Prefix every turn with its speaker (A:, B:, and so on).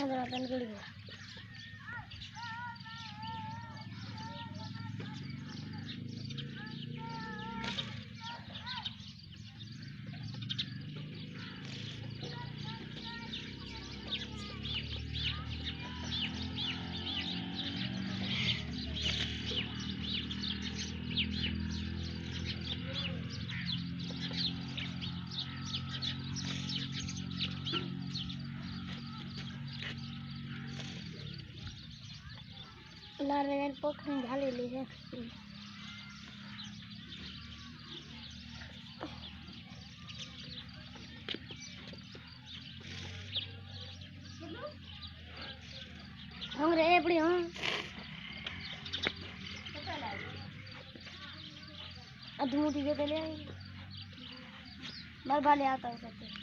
A: पंद्रह दिन गुड़ गया लारेन पोखरी झाली ली है हम रे बड़ी हम अधमूटी के पहले बार बार आता है सब